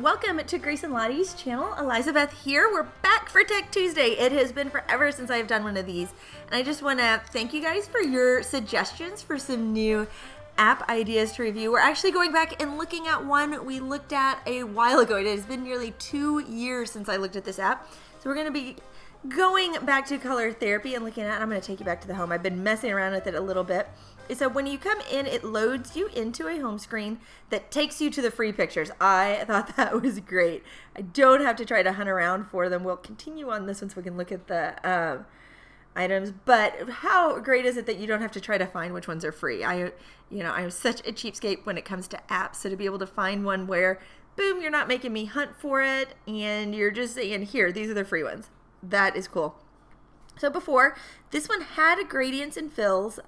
welcome to Grace and Lottie's channel. Elizabeth here. We're back for Tech Tuesday. It has been forever since I've done one of these, and I just want to thank you guys for your suggestions for some new app ideas to review. We're actually going back and looking at one we looked at a while ago. It has been nearly 2 years since I looked at this app, so we're going to be going back to color therapy and looking at it. I'm going to take you back to the home. I've been messing around with it a little bit. So when you come in, it loads you into a home screen that takes you to the free pictures. I thought that was great. I don't have to try to hunt around for them. We'll continue on this one so we can look at the items. But how great is it that you don't have to try to find which ones are free? I'm such a cheapskate when it comes to apps. So to be able to find one where, boom, you're not making me hunt for it, and you're just saying, here, these are the free ones. That is cool. So before, this one had gradients and fills,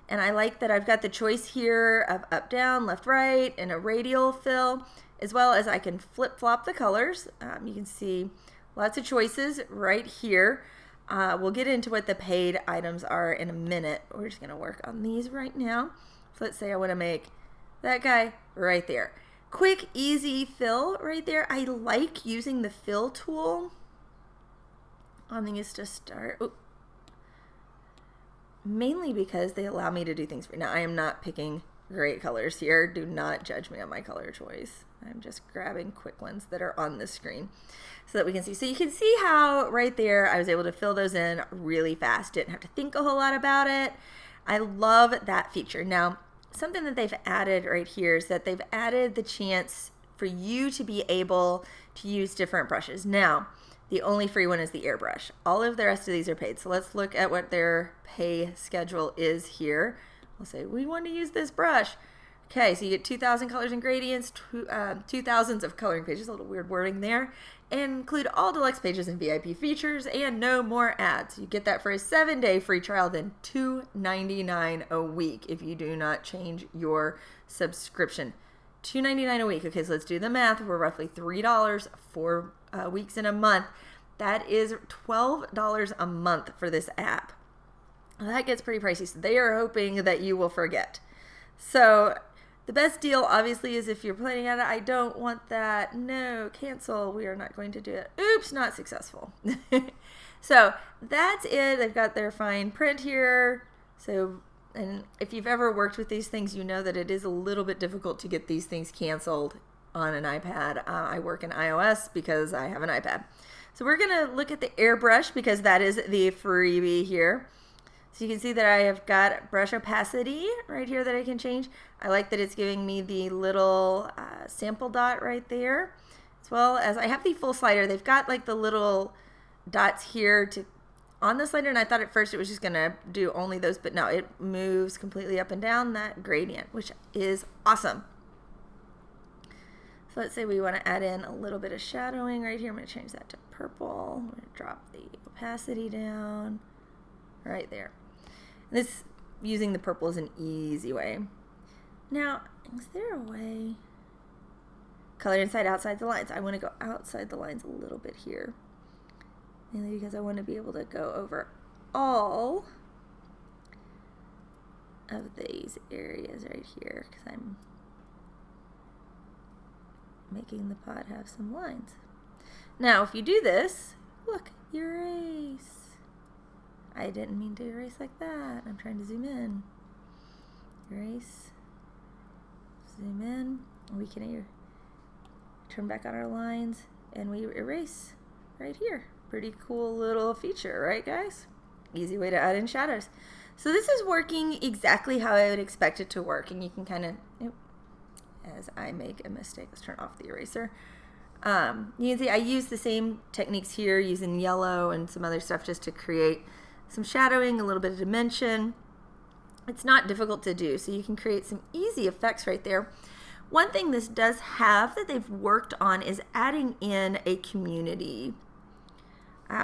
and I like that I've got the choice here of up, down, left, right, and a radial fill, as well as I can flip-flop the colors. You can see lots of choices right here. We'll get into what the paid items are in a minute. We're just going to work on these right now. So let's say I want to make that guy right there. Quick, easy fill right there. I like using the fill tool on these to start. Ooh. Mainly because they allow me to do things. Now, I am not picking great colors here. Do not judge me on my color choice. I'm just grabbing quick ones that are on the screen so that we can see. So you can see how right there I was able to fill those in really fast. Didn't have to think a whole lot about it. I love that feature. Now, something that they've added right here is that they've added the chance for you to be able to use different brushes. Now, the only free one is the airbrush. All of the rest of these are paid. So let's look at what their pay schedule is here. We'll say we want to use this brush. Okay, so you get 2,000 colors and gradients, 2,000s of coloring pages, a little weird wording there, and include all deluxe pages and VIP features and no more ads. You get that for a 7-day free trial, then $2.99 a week if you do not change your subscription. $2.99 a week. Okay, so let's do the math. We're roughly $3 for weeks in a month. That is $12 a month for this app. That gets pretty pricey. So they are hoping that you will forget. So the best deal obviously is if you're planning on it. I don't want that. No, cancel. We are not going to do it. Oops, not successful. So that's it. They've got their fine print here. So, and if you've ever worked with these things, you know that it is a little bit difficult to get these things canceled on an iPad. I work in iOS because I have an iPad. So we're going to look at the airbrush because that is the freebie here. So you can see that I have got brush opacity right here that I can change. I like that it's giving me the little sample dot right there, as well as I have the full slider. They've got like the little dots here on the slider, and I thought at first it was just going to do only those, but no, it moves completely up and down that gradient, which is awesome. So let's say we want to add in a little bit of shadowing right here. I'm going to change that to purple. I'm going to drop the opacity down right there. This, using the purple is an easy way. Now, is there a way? Color inside, outside the lines. I want to go outside the lines a little bit here. Mainly because I want to be able to go over all of these areas right here because I'm making the pot have some lines. Now, if you do this, look, erase. I didn't mean to erase like that. I'm trying to zoom in. Erase. Zoom in. We can turn back on our lines, and we erase right here. Pretty cool little feature, right, guys? Easy way to add in shadows. So this is working exactly how I would expect it to work, and you can kind of, as I make a mistake, let's turn off the eraser. You can see I use the same techniques here using yellow and some other stuff just to create some shadowing, a little bit of dimension. It's not difficult to do, so you can create some easy effects right there. One thing this does have that they've worked on is adding in a community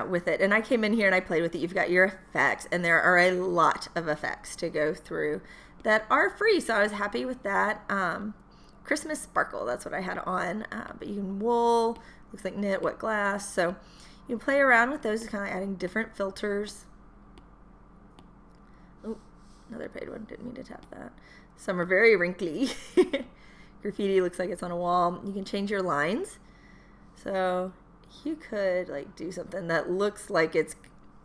with it. And I came in here and I played with it. You've got your effects, and there are a lot of effects to go through that are free, so I was happy with that. Christmas sparkle, that's what I had on, but you can wool, looks like knit, wet glass, so you can play around with those, kind of adding different filters. Oh, another paid one, didn't mean to tap that. Some are very wrinkly. graffiti looks like it's on a wall. You can change your lines. So you could like do something that looks like it's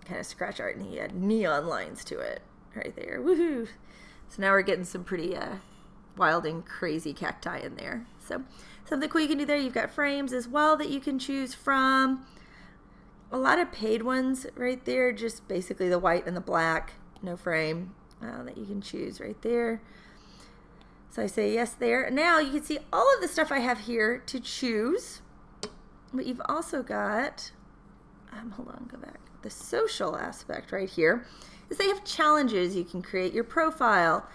kind of scratch art and he had neon lines to it right there. Woohoo! So now we're getting some pretty wild and crazy cacti in there. So something cool you can do there. You've got frames as well that you can choose from. A lot of paid ones right there, just basically the white and the black, no frame, that you can choose right there. So I say yes there. Now you can see all of the stuff I have here to choose, but you've also got, hold on, go back. The social aspect right here is they have challenges. You can create your profile.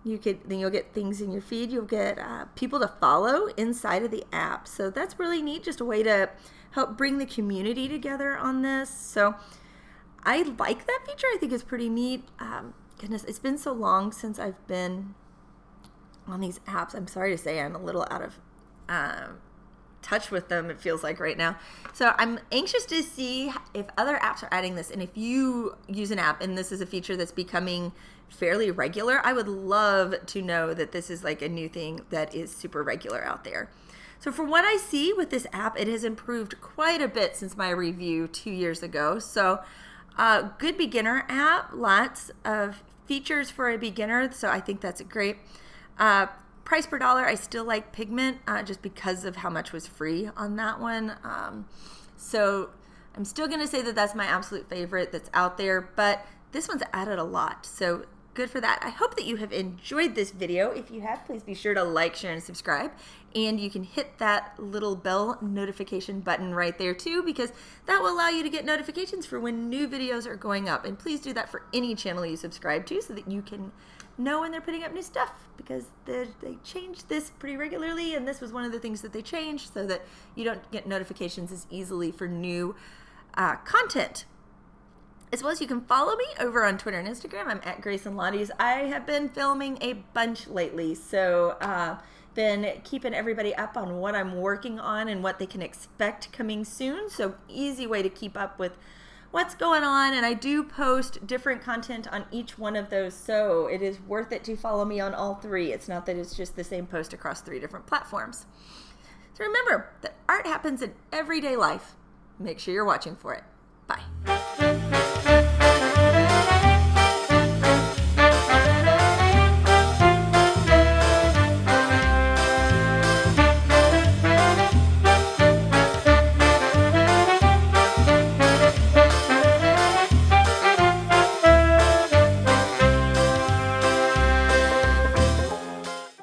Then you'll get things in your feed. You'll get people to follow inside of the app. So that's really neat, just a way to help bring the community together on this. So I like that feature. I think it's pretty neat. Goodness, it's been so long since I've been on these apps. I'm sorry to say I'm a little out of touch with them, it feels like right now. So I'm anxious to see if other apps are adding this. And if you use an app and this is a feature that's becoming fairly regular, I would love to know that this is like a new thing that is super regular out there. So from what I see with this app, it has improved quite a bit since my review 2 years ago. So good beginner app, lots of features for a beginner. So I think that's great. Price per dollar, I still like Pigment just because of how much was free on that one. So I'm still going to say that that's my absolute favorite that's out there, but this one's added a lot. So good for that. I hope that you have enjoyed this video. If you have, please be sure to like, share, and subscribe. And you can hit that little bell notification button right there too, because that will allow you to get notifications for when new videos are going up. And please do that for any channel you subscribe to so that you can know when they're putting up new stuff, because they change this pretty regularly, and this was one of the things that they changed so that you don't get notifications as easily for new content. As well as you can follow me over on Twitter and Instagram. I'm at Grace and Lottie's. I have been filming a bunch lately, so been keeping everybody up on what I'm working on and what they can expect coming soon. So easy way to keep up with what's going on, and I do post different content on each one of those, so it is worth it to follow me on all three. It's not that it's just the same post across 3 different platforms. So remember that art happens in everyday life. Make sure you're watching for it. Bye.